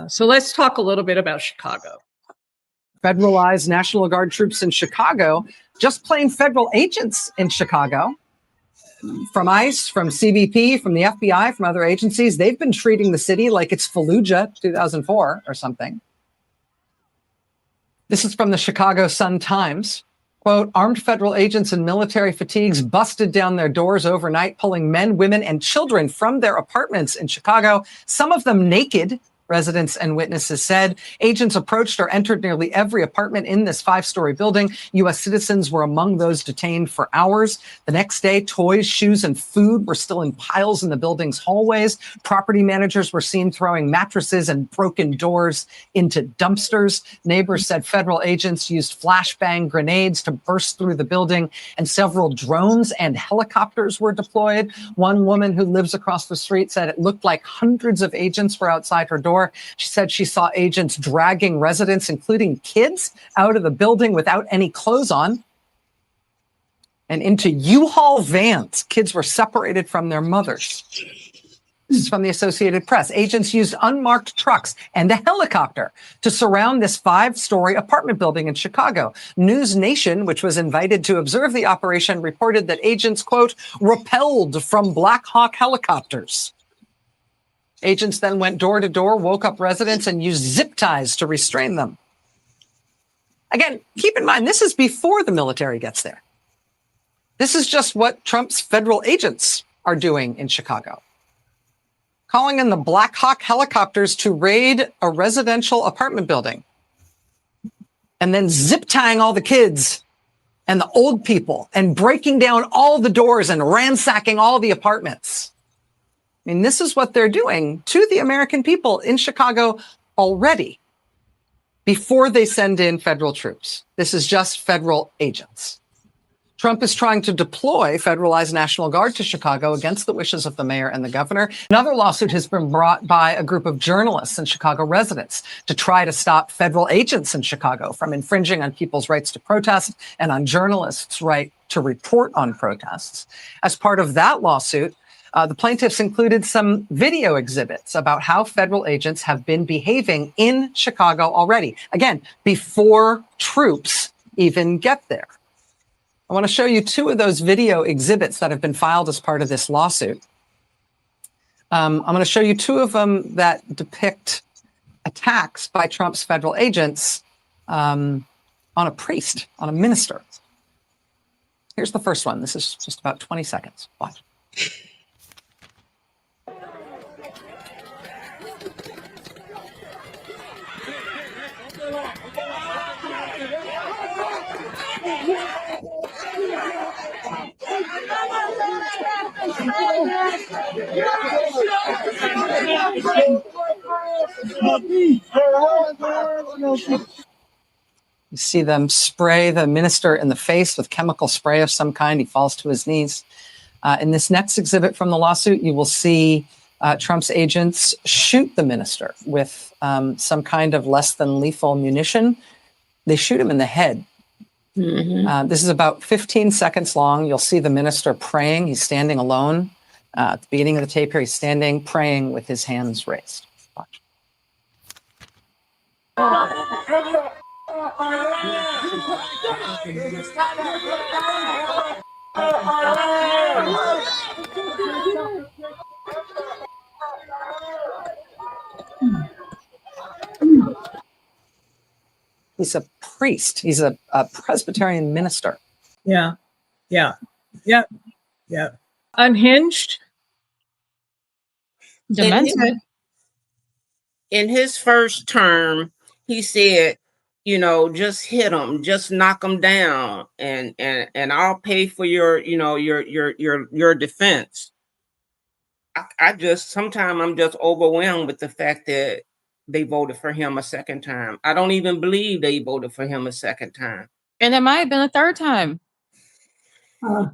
So let's talk a little bit about Chicago. Federalized National Guard troops in Chicago, just plain federal agents in Chicago, from ICE, from CBP, from the FBI, from other agencies. They've been treating the city like it's Fallujah 2004 or something. This is from the Chicago Sun-Times. Quote, armed federal agents in military fatigues busted down their doors overnight, pulling men, women, and children from their apartments in Chicago, some of them naked. Residents and witnesses said agents approached or entered nearly every apartment in this 5-story building. U.S. citizens were among those detained for hours. The next day, toys, shoes, and food were still in piles in the building's hallways. Property managers were seen throwing mattresses and broken doors into dumpsters. Neighbors said federal agents used flashbang grenades to burst through the building, and several drones and helicopters were deployed. One woman who lives across the street said it looked like hundreds of agents were outside her door. She said she saw agents dragging residents, including kids, out of the building without any clothes on and into U-Haul vans. Kids were separated from their mothers. This is from the Associated Press. Agents used unmarked trucks and a helicopter to surround this 5-story apartment building in Chicago. News Nation, which was invited to observe the operation, reported that agents, quote, repelled from Black Hawk helicopters. Agents then went door to door, woke up residents, and used zip ties to restrain them. Again, keep in mind, this is before the military gets there. This is just what Trump's federal agents are doing in Chicago. Calling in the Black Hawk helicopters to raid a residential apartment building. And then zip tying all the kids and the old people and breaking down all the doors and ransacking all the apartments. I mean, this is what they're doing to the American people in Chicago already before they send in federal troops. This is just federal agents. Trump is trying to deploy federalized National Guard to Chicago against the wishes of the mayor and the governor. Another lawsuit has been brought by a group of journalists and Chicago residents to try to stop federal agents in Chicago from infringing on people's rights to protest and on journalists' right to report on protests. As part of that lawsuit, the plaintiffs included some video exhibits about how federal agents have been behaving in Chicago already. Again, before troops even get there. I want to show you 2 of those video exhibits that have been filed as part of this lawsuit. I'm going to show you 2 of them that depict attacks by Trump's federal agents on a priest, on a minister. Here's the first one. This is just about 20 seconds. Watch. You see them spray the minister in the face with chemical spray of some kind. He falls to his knees. In this next exhibit from the lawsuit, you will see Trump's agents shoot the minister with some kind of less than lethal munition. They shoot him in the head. Mm-hmm. This is about 15 seconds long. You'll see the minister praying. He's standing alone. At the beginning of the tape here, he's standing, praying with his hands raised. Watch. He's a priest. He's a Presbyterian minister. Yeah. Unhinged. Demented. In his first term, he said, you know, just hit them, just knock them down, and I'll pay for your defense. I just sometimes I'm just overwhelmed with the fact that they voted for him a second time. I don't even believe they voted for him a second time. And it might have been a third time. Yeah,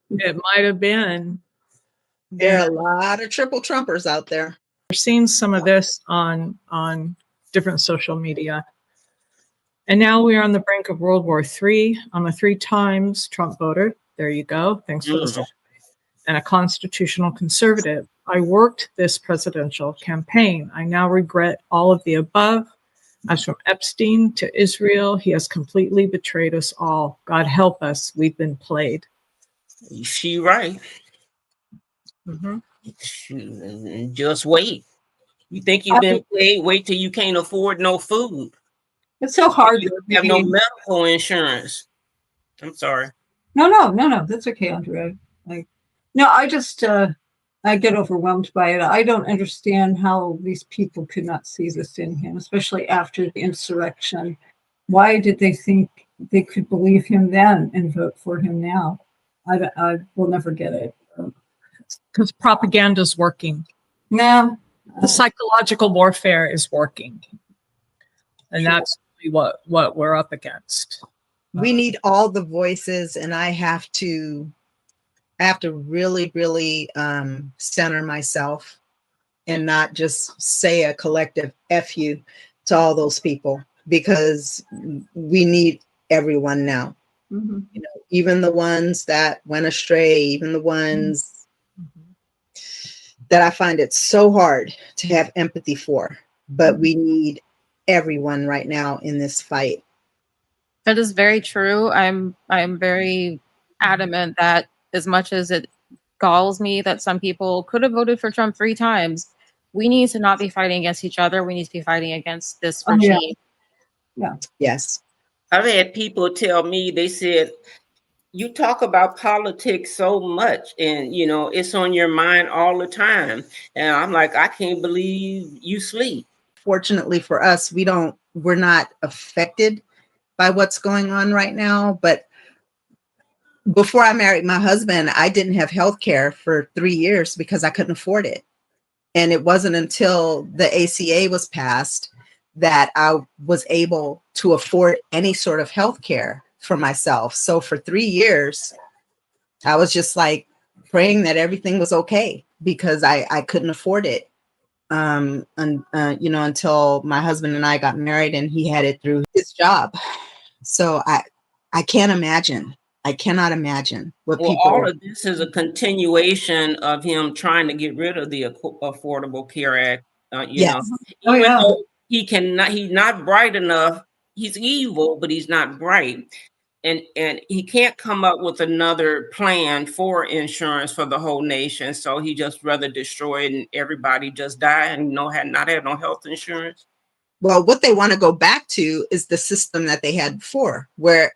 it might have been. There are a lot of triple Trumpers out there. I've seen some of this on different social media. And now we are on the brink of World War III. I'm a 3 times Trump voter. There you go. Thanks for the support. And a constitutional conservative. I worked this presidential campaign. I now regret all of the above. As from Epstein to Israel, he has completely betrayed us all. God help us. We've been played. She right. Mhm. Shoot, just wait. You think you've been played? Wait till you can't afford no food. It's so hard. You have no medical insurance. I'm sorry. No. That's okay, Andrea. I just, I get overwhelmed by it. I don't understand how these people could not see this in him, especially after the insurrection. Why did they think they could believe him then and vote for him now? I will never get it. Because propaganda's working. No. The psychological warfare is working. And that's really what we're up against. We need all the voices, and I have to really, really center myself and not just say a collective F you to all those people, because we need everyone now. Mm-hmm. You know, even the ones that went astray, even the ones that I find it so hard to have empathy for, but we need everyone right now in this fight. That is very true. I'm very adamant that as much as it galls me that some people could have voted for Trump 3 times, we need to not be fighting against each other. We need to be fighting against this regime. Yeah. Yes. I've had people tell me, they said, you talk about politics so much and, you know, it's on your mind all the time. And I'm like, I can't believe you sleep. Fortunately for us, we're not affected by what's going on right now. But before I married my husband, I didn't have health care for 3 years because I couldn't afford it. And it wasn't until the ACA was passed that I was able to afford any sort of health care for myself. So for 3 years, I was just like praying that everything was okay because I couldn't afford it. Until my husband and I got married and he had it through his job. So I can't imagine. I cannot imagine what people. All of this is a continuation of him trying to get rid of the Affordable Care Act. Yes. Though he's not bright enough. He's evil, but he's not bright. And he can't come up with another plan for insurance for the whole nation. So he just rather destroy it and everybody just die and not have no health insurance. Well, what they want to go back to is the system that they had before, where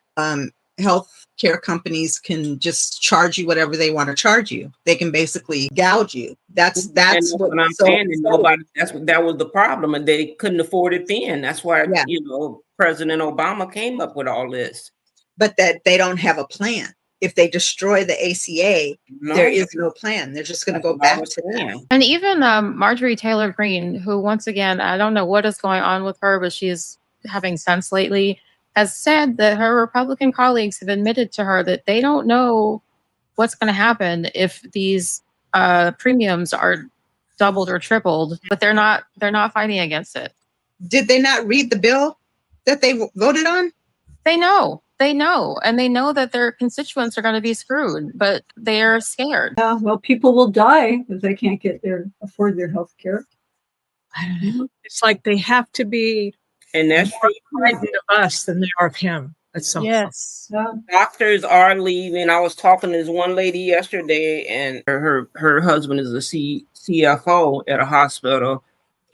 health care companies can just charge you whatever they want to charge you. They can basically gouge you. That's what I'm saying. That was the problem, and they couldn't afford it then. That's why President Obama came up with all this. But that they don't have a plan. If they destroy the ACA, there is no plan. They're just going to go back to that. And even Marjorie Taylor Greene, who once again, I don't know what is going on with her, but she's having sense lately, has said that her Republican colleagues have admitted to her that they don't know what's going to happen if these premiums are doubled or tripled, but they're not fighting against it. Did they not read the bill that they voted on? They know, and they know that their constituents are going to be screwed, but they're scared. Yeah, well, people will die if they can't afford their health care. It's like they have to be and that's more frightened of us than they are of him. Yes. Doctors are leaving. I was talking to this one lady yesterday, and her husband is a CFO at a hospital.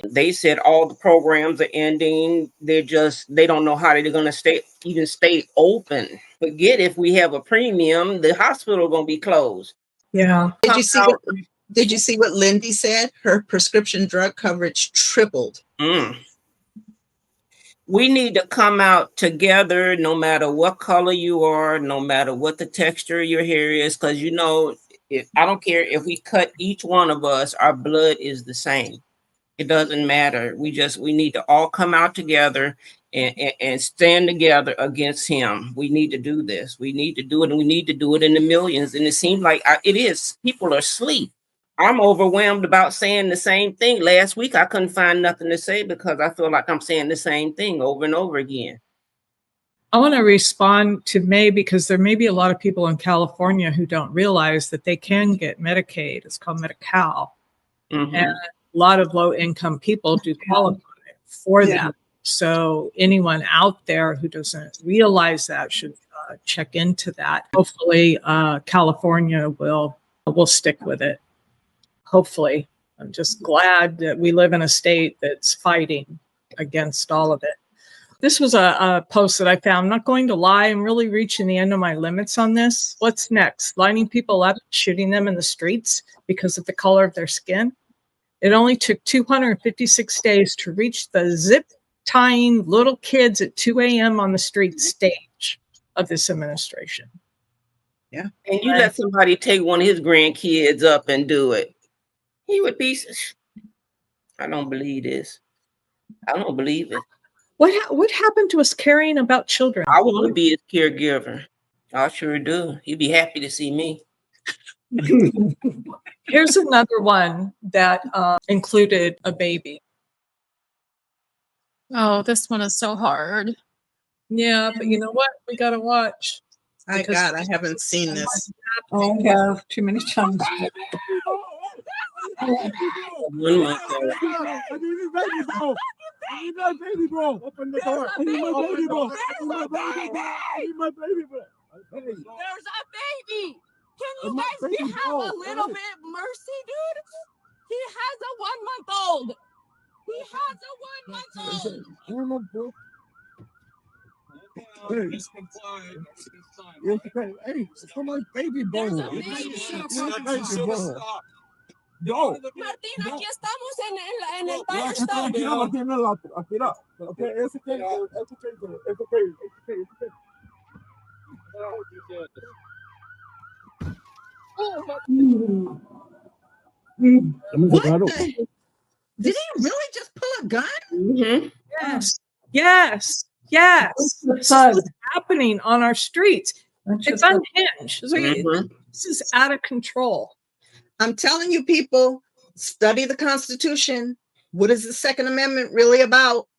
They said all the programs are ending. They don't know how they're going to stay open. Forget if we have a premium, the hospital going to be closed. Yeah. Did you see what Lindy said? Her prescription drug coverage tripled. We need to come out together, no matter what color you are, no matter what the texture of your hair is, because I don't care if we cut each one of us, our blood is the same. It doesn't matter. We need to all come out together and stand together against him. We need to do this. We need to do it, and we need to do it in the millions. And it seems like it is. People are asleep. I'm overwhelmed about saying the same thing. Last week, I couldn't find nothing to say because I feel like I'm saying the same thing over and over again. I want to respond to May because there may be a lot of people in California who don't realize that they can get Medicaid. It's called Medi-Cal. Mhm. And a lot of low income people do qualify for Yeah. that. So anyone out there who doesn't realize that should check into that. Hopefully, California will stick with it. Hopefully, I'm just glad that we live in a state that's fighting against all of it. This was a post that I found. I'm not going to lie, I'm really reaching the end of my limits on this. What's next? Lining people up, shooting them in the streets because of the color of their skin? It only took 256 days to reach the zip tying little kids at 2 a.m. on the street stage of this administration. Yeah. And you let somebody take one of his grandkids up and do it. He would be. I don't believe this. I don't believe it. What happened to us caring about children? I want to be his caregiver. I sure do. He'd be happy to see me. Here's another one that included a baby. Oh, this one is so hard. Yeah, but you know what? We got to watch. My God, I haven't seen this. Oh, I have too many times. 1 month old. I need my baby, bro. I need my baby, bro. Open the door. I need my baby, bro. I need my baby, bro. I need my baby, bro. There's a baby. Can you guys have a little bit mercy, dude? He has a 1-month-old. He has a 1-month-old. Hey, it's for my baby, bro. There's a baby. It's my baby, bro. No. Martín, aquí estamos en el No, baile. aquí no, Martín, no, aquí no. Okay, it's okay, it's okay, it's okay, it's okay. What the? Did he really just pull a gun? Mm-hmm. Yes. This is happening on our streets. It's unhinged. Mm-hmm. This is out of control. I'm telling you, people, study the Constitution. What is the Second Amendment really about?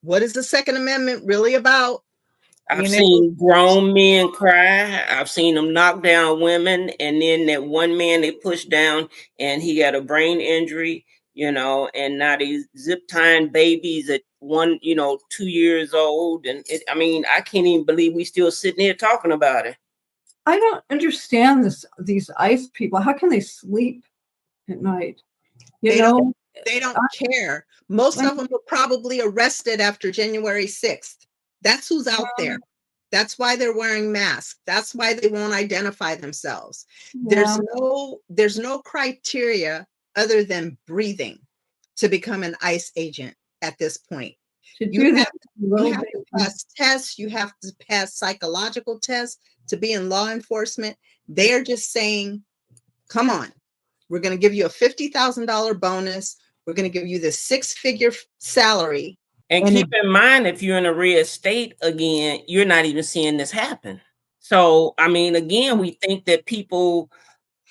What is the Second Amendment really about? I've seen grown men cry. I've seen them knock down women. And then that one man they pushed down and he got a brain injury, and now they zip tying babies at 2 years old. And I can't even believe we still sitting here talking about it. I don't understand these ICE people. How can they sleep at night? They don't care. Most of them were probably arrested after January 6th. That's who's out there. That's why they're wearing masks. That's why they won't identify themselves. Yeah. There's no criteria other than breathing to become an ICE agent at this point. You have to pass tests. You have to pass psychological tests to be in law enforcement. They're just saying, come on, we're going to give you a $50,000 bonus. We're going to give you this 6-figure salary. And keep in mind, if you're in a red state, again, you're not even seeing this happen. So, again, we think that people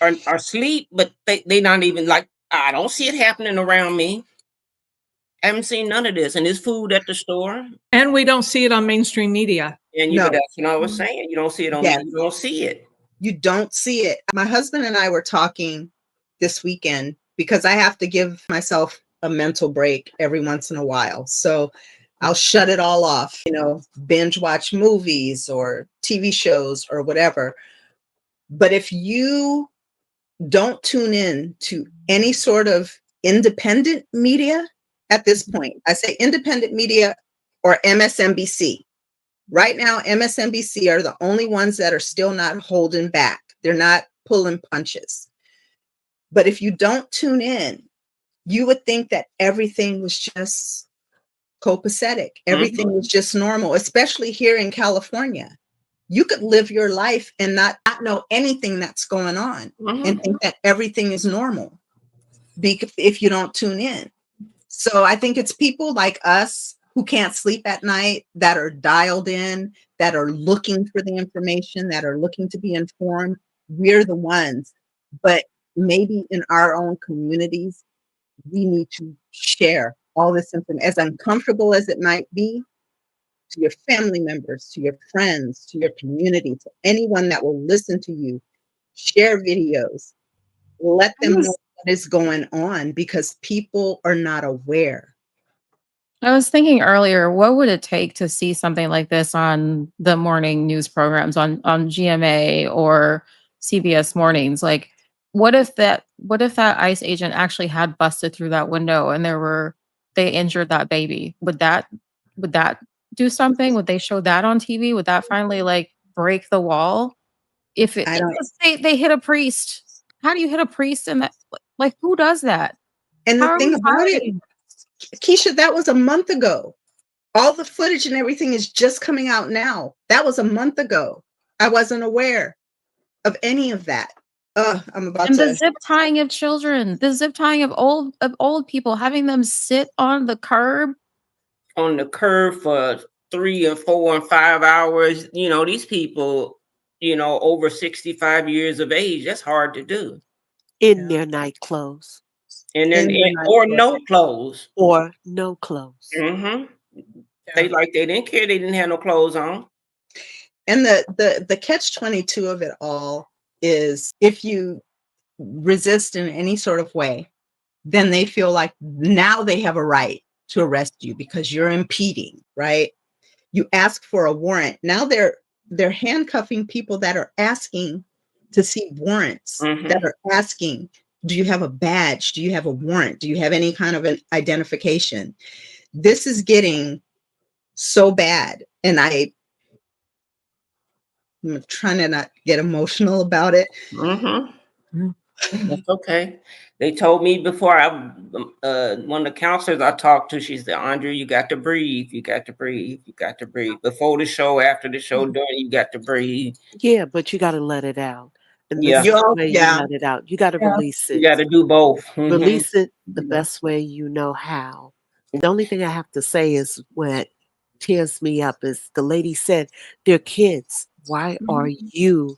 are asleep, but they not even like, I don't see it happening around me. I haven't seen none of this. And there's food at the store. And we don't see it on mainstream media. And that's what I was saying. You don't see it on media. You don't see it. You don't see it. My husband and I were talking this weekend because I have to give myself a mental break every once in a while. So I'll shut it all off, binge watch movies or TV shows or whatever. But if you don't tune in to any sort of independent media at this point, I say independent media or MSNBC. Right now, MSNBC are the only ones that are still not holding back. They're not pulling punches. But if you don't tune in, you would think that everything was just copacetic. Everything was just normal, especially here in California. You could live your life and not know anything that's going on and think that everything is normal if you don't tune in. So I think it's people like us who can't sleep at night, that are dialed in, that are looking for the information, that are looking to be informed. We're the ones. But maybe in our own communities, we need to share all this information, as uncomfortable as it might be, to your family members, to your friends, to your community, to anyone that will listen to you. Share videos. Let them know is going on because people are not aware. I was thinking earlier, what would it take to see something like this on the morning news programs on GMA or CBS mornings? Like, what if that ICE agent actually had busted through that window and they injured that baby? Would that do something? Would they show that on TV? Would that finally like break the wall? If I don't. they hit a priest, how do you hit a priest? And that, like, who does that? And How the are thing we about it, hiding? Keisha, that was a month ago. All the footage and everything is just coming out now. That was a month ago. I wasn't aware of any of that. I'm about And the to. zip tying of children, the zip tying of old people, having them sit on the curb. On the curb for 3 and 4 and 5 hours. You know, these people, you know, over 65 years of age, that's hard to do. In their night clothes And then, In their night or clothes. no clothes. or no clothes. Mm-hmm. They didn't care. They didn't have no clothes on. And the catch-22 of it all is if you resist in any sort of way, then they feel like now they have a right to arrest you because you're impeding, right? You ask for a warrant. Now they're handcuffing people that are asking to see warrants, that are asking, do you have a badge? Do you have a warrant? Do you have any kind of an identification? This is getting so bad. And I'm trying to not get emotional about it. That's okay. They told me before one of the counselors I talked to, she said, Andre, you got to breathe. You got to breathe. You got to breathe. Before the show, after the show, during, you got to breathe. Yeah, but you got to let it out. And Yeah. this is the way you let it out. You got to release it. You got to do both. Release it the best way you know how. The only thing I have to say is what tears me up is the lady said, they're kids. Why are you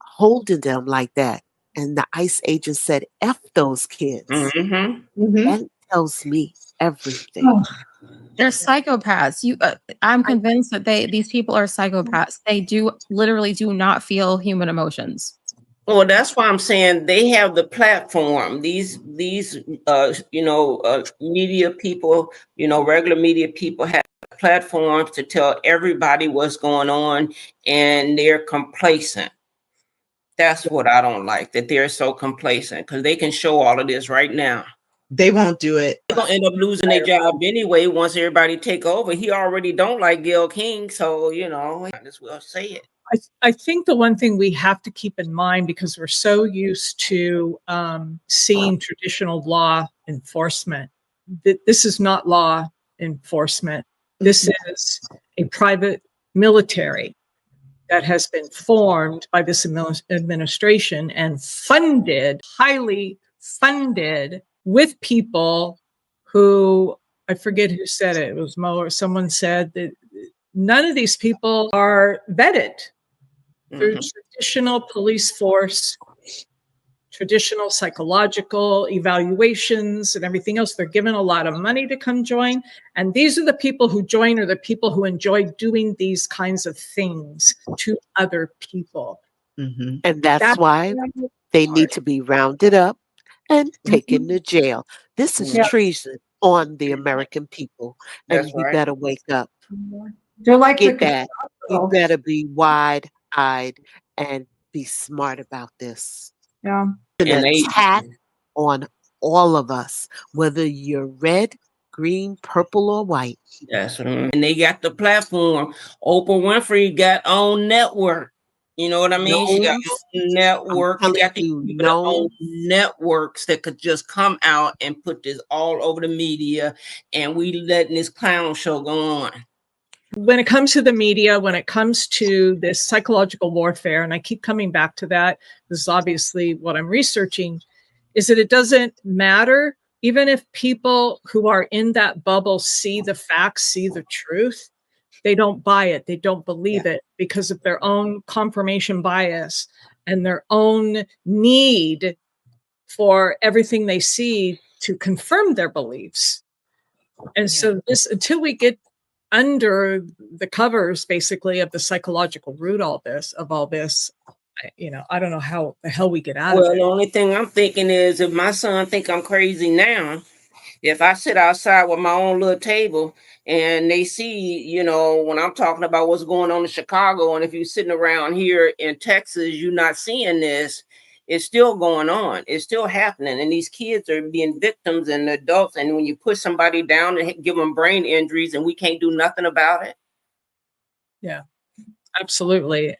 holding them like that? And the ICE agent said, F those kids. That tells me everything. They're psychopaths. I'm convinced that these people are psychopaths. They literally do not feel human emotions. Well, that's why I'm saying they have the platform. These media people, regular media people have platforms to tell everybody what's going on, and they're complacent. That's what I don't like, that they're so complacent, because they can show all of this right now. They won't do it. They're gonna end up losing their job anyway once everybody take over. He already don't like Gayle King, so I just will say it. I think the one thing we have to keep in mind, because we're so used to seeing traditional law enforcement, that this is not law enforcement. This is a private military that has been formed by this administration and funded, highly funded, with people who, I forget who said it, it was Mo or someone said that none of these people are vetted through traditional police force, traditional psychological evaluations and everything else. They're given a lot of money to come join. And these are the people who join, are the people who enjoy doing these kinds of things to other people. And that's why they need to be rounded up and taken to jail. This is treason on the American people. And we better wake up. They're like Get that. You better be wide-eyed and be smart about this. Yeah. An attack on all of us, whether you're red, green, purple, or white. That's what I mean. And they got the platform. Oprah Winfrey got own network. You know what I mean? She got own network. You got own networks that could just come out and put this all over the media, and we letting this clown show go on. When it comes to the media, when it comes to this psychological warfare, and I keep coming back to that, this is obviously what I'm researching, is that it doesn't matter, even if people who are in that bubble see the facts, see the truth, they don't buy it, they don't believe it, because of their own confirmation bias and their own need for everything they see to confirm their beliefs. And so this, until we get under the covers, basically, of the psychological root of all this, I don't know how the hell we get out Well, of the it. only thing I'm thinking is if my son think I'm crazy now, if I sit outside with my own little table and they see, when I'm talking about what's going on in Chicago, and if you're sitting around here in Texas, you're not seeing this, it's still going on. It's still happening. And these kids are being victims and adults. And when you put somebody down and give them brain injuries and we can't do nothing about it. Yeah, absolutely.